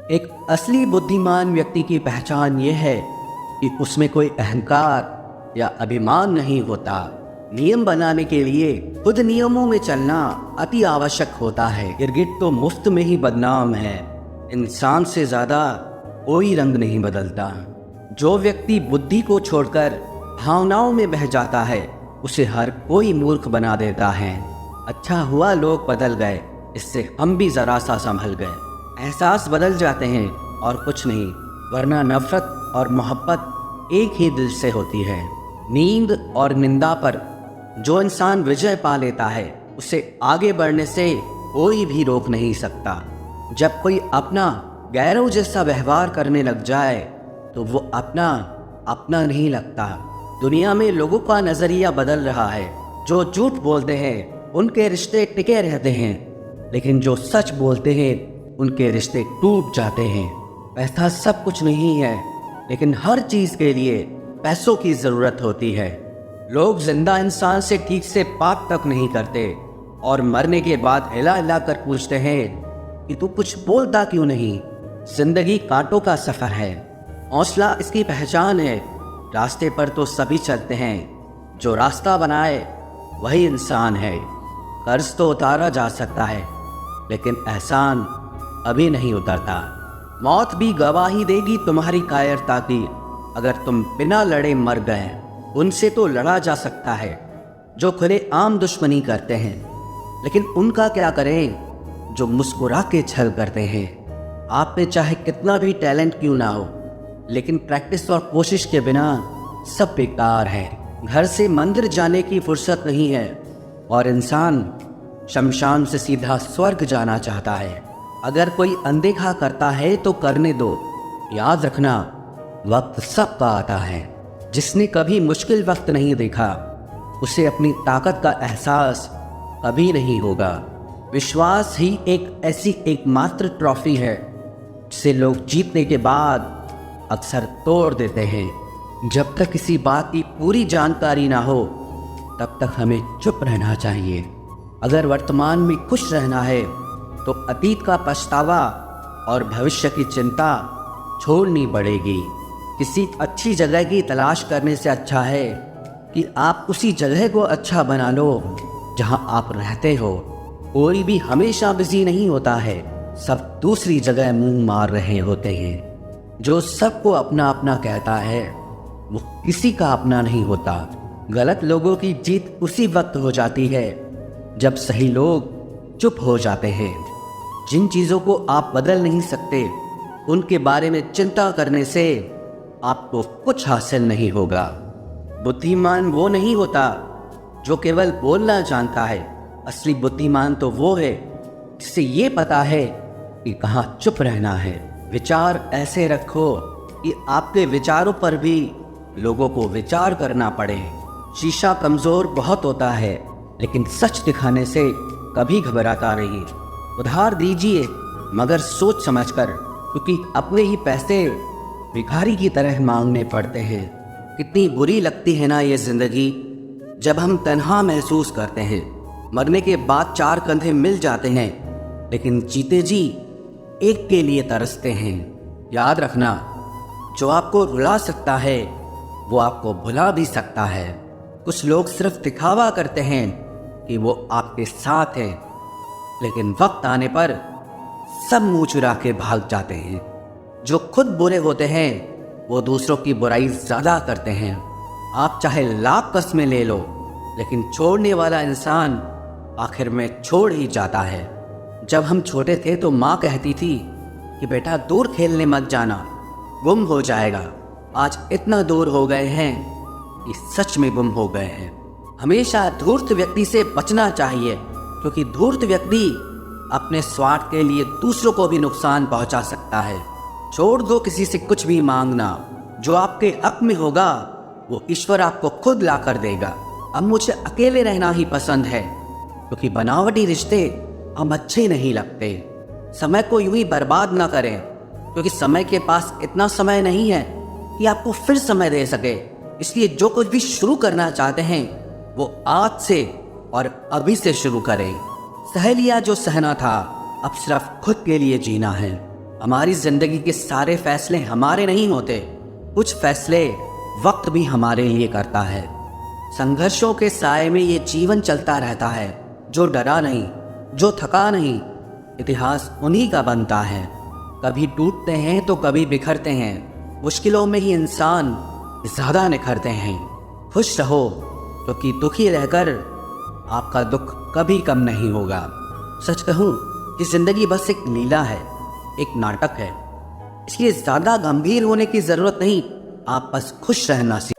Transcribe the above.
एक असली बुद्धिमान व्यक्ति की पहचान ये है कि उसमें कोई अहंकार या अभिमान नहीं होता। नियम बनाने के लिए खुद नियमों में चलना अति आवश्यक होता है। गिरगिट तो मुफ्त में ही बदनाम है, इंसान से ज्यादा कोई रंग नहीं बदलता। जो व्यक्ति बुद्धि को छोड़कर भावनाओं में बह जाता है उसे हर कोई मूर्ख बना देता है। अच्छा हुआ लोग बदल गए, इससे हम भी जरा सा संभल गए। एहसास बदल जाते हैं और कुछ नहीं, वरना नफरत और मोहब्बत एक ही दिल से होती है। नींद और निंदा पर जो इंसान विजय पा लेता है उसे आगे बढ़ने से कोई भी रोक नहीं सकता। जब कोई अपना गैरों जैसा व्यवहार करने लग जाए तो वो अपना नहीं लगता। दुनिया में लोगों का नजरिया बदल रहा है। जो झूठ बोलते हैं उनके रिश्ते टिके रहते हैं, लेकिन जो सच बोलते हैं उनके रिश्ते टूट जाते हैं। पैसा सब कुछ नहीं है, लेकिन हर चीज के लिए पैसों की जरूरत होती है। लोग जिंदा इंसान से ठीक से बात तक नहीं करते और मरने के बाद हिला हिला कर पूछते हैं कि तू कुछ बोलता क्यों नहीं। जिंदगी कांटों का सफर है, हौसला इसकी पहचान है। रास्ते पर तो सभी चलते हैं, जो रास्ता बनाए वही इंसान है। कर्ज तो उतारा जा सकता है, लेकिन एहसान अभी नहीं उतरता। मौत भी गवाही देगी तुम्हारी कायरता की, अगर तुम बिना लड़े मर गए। उनसे तो लड़ा जा सकता है जो खुले आम दुश्मनी करते हैं, लेकिन उनका क्या करें जो मुस्कुरा के छल करते हैं। आप में चाहे कितना भी टैलेंट क्यों ना हो, लेकिन प्रैक्टिस और कोशिश के बिना सब बेकार है। घर से मंदिर जाने की फुर्सत नहीं है और इंसान शमशान से सीधा स्वर्ग जाना चाहता है। अगर कोई अनदेखा करता है तो करने दो। याद रखना, वक्त सबका आता है। जिसने कभी मुश्किल वक्त नहीं देखा उसे अपनी ताकत का एहसास कभी नहीं होगा। विश्वास ही एक ऐसी एकमात्र ट्रॉफी है जिसे लोग जीतने के बाद अक्सर तोड़ देते हैं। जब तक किसी बात की पूरी जानकारी ना हो तब तक हमें चुप रहना चाहिए। अगर वर्तमान में खुश रहना है तो अतीत का पछतावा और भविष्य की चिंता छोड़नी पड़ेगी। किसी अच्छी जगह की तलाश करने से अच्छा है कि आप उसी जगह को अच्छा बना लो जहां आप रहते हो। कोई भी हमेशा बिजी नहीं होता है, सब दूसरी जगह मुंह मार रहे होते हैं। जो सबको अपना अपना कहता है वो किसी का अपना नहीं होता। गलत लोगों की जीत उसी वक्त हो जाती है जब सही लोग चुप हो जाते हैं। जिन चीज़ों को आप बदल नहीं सकते उनके बारे में चिंता करने से आपको कुछ हासिल नहीं होगा। बुद्धिमान वो नहीं होता जो केवल बोलना जानता है, असली बुद्धिमान तो वो है जिसे ये पता है कि कहाँ चुप रहना है। विचार ऐसे रखो कि आपके विचारों पर भी लोगों को विचार करना पड़े। शीशा कमज़ोर बहुत होता है, लेकिन सच दिखाने से कभी घबराता नहीं। उधार दीजिए मगर सोच समझकर, क्योंकि अपने ही पैसे भिखारी की तरह मांगने पड़ते हैं। कितनी बुरी लगती है ना ये ज़िंदगी जब हम तन्हा महसूस करते हैं। मरने के बाद चार कंधे मिल जाते हैं, लेकिन जीते जी एक के लिए तरसते हैं। याद रखना, जो आपको रुला सकता है वो आपको भुला भी सकता है। कुछ लोग सिर्फ दिखावा करते हैं कि वो आपके साथ हैं, लेकिन वक्त आने पर सब मुंह चुरा के भाग जाते हैं। जो खुद बुरे होते हैं वो दूसरों की बुराई ज़्यादा करते हैं। आप चाहे लाख कस्में ले लो, लेकिन छोड़ने वाला इंसान आखिर में छोड़ ही जाता है। जब हम छोटे थे तो माँ कहती थी कि बेटा दूर खेलने मत जाना, गुम हो जाएगा। आज इतना दूर हो गए हैं कि सच में गुम हो गए हैं। हमेशा धूर्त व्यक्ति से बचना चाहिए, क्योंकि धूर्त व्यक्ति अपने स्वार्थ के लिए दूसरों को भी नुकसान पहुंचा सकता है। छोड़ दो किसी से कुछ भी मांगना, जो आपके हक में होगा वो ईश्वर आपको खुद ला कर देगा। अब मुझे अकेले रहना ही पसंद है, क्योंकि बनावटी रिश्ते हम अच्छे नहीं लगते। समय को यूं ही बर्बाद ना करें, क्योंकि समय के पास इतना समय नहीं है कि आपको फिर समय दे सके। इसलिए जो कुछ भी शुरू करना चाहते हैं वो आज से और अभी से शुरू करें। सह लिया जो सहना था, अब सिर्फ खुद के लिए जीना है। हमारी ज़िंदगी के सारे फैसले हमारे नहीं होते, कुछ फैसले वक्त भी हमारे लिए करता है। संघर्षों के साए में ये जीवन चलता रहता है, जो डरा नहीं, जो थका नहीं, इतिहास उन्हीं का बनता है। कभी टूटते हैं तो कभी बिखरते हैं, मुश्किलों में ही इंसान ज़्यादा निखरते हैं। खुश रहो, क्योंकि दुखी रहकर आपका दुख कभी कम नहीं होगा। सच कहूँ कि ज़िंदगी बस एक लीला है, एक नाटक है, इसलिए ज़्यादा गंभीर होने की ज़रूरत नहीं। आप बस खुश रहना सीखें।